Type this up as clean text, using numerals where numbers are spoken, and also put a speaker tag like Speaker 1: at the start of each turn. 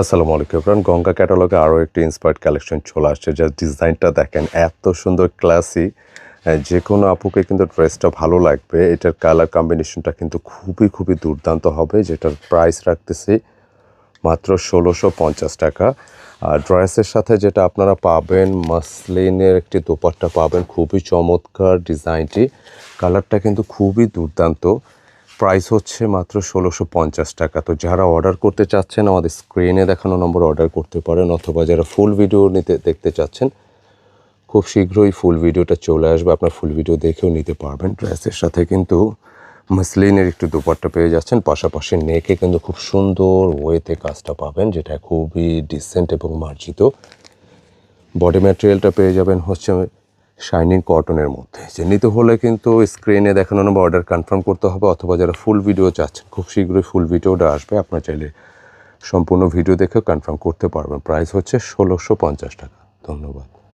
Speaker 1: আসসালামু আলাইকুম এভরিওয়ান। গঙ্গা ক্যাটালগে আরও একটি ইন্সপায়ার্ড কালেকশন চলে আসছে, যার ডিজাইনটা দেখেন এত সুন্দর, ক্লাসি। যে কোনো আপুকে কিন্তু ড্রেসটা ভালো লাগবে। এটার কালার কম্বিনেশনটা কিন্তু খুবই দুর্দান্ত হবে, যেটার প্রাইস রাখতেছি মাত্র ১৬৫০ টাকা। আর ড্রেসের সাথে যেটা আপনারা পাবেন, মাসলিনের একটি দোপাট্টা পাবেন, খুবই চমৎকার ডিজাইনটি। কালারটা কিন্তু খুবই দুর্দান্ত। প্রাইস হচ্ছে মাত্র ১৬৫০ টাকা। তো যারা অর্ডার করতে চাচ্ছেন আমাদের স্ক্রিনে দেখানো নম্বর অর্ডার করতে পারেন, অথবা যারা ফুল ভিডিও দেখতে চাচ্ছেন খুব শীঘ্রই ফুল ভিডিওটা চলে আসবে, আপনার ফুল ভিডিও দেখেও নিতে পারবেন। ড্রেসের সাথে কিন্তু মাসলিনের একটু দুপাট্টা পেয়ে যাচ্ছেন, পাশাপাশি নেকে কিন্তু খুব সুন্দর ওয়েতে কাজটা পাবেন, যেটা খুবই ডিসেন্ট এবং মার্জিত। বডি ম্যাটেরিয়ালটা পেয়ে যাবেন হচ্ছে শাইনিং কটনের মধ্যে। যে নিতে হলে কিন্তু স্ক্রিনে দেখানো নম্বর অর্ডার কনফার্ম করতে হবে, অথবা যারা ফুল ভিডিও চাচ্ছেন খুব শীঘ্রই ফুল ভিডিওটা আসবে, আপনার চাইলে সম্পূর্ণ ভিডিও দেখেও কনফার্ম করতে পারবেন। প্রাইস হচ্ছে ১৬৫০ টাকা। ধন্যবাদ।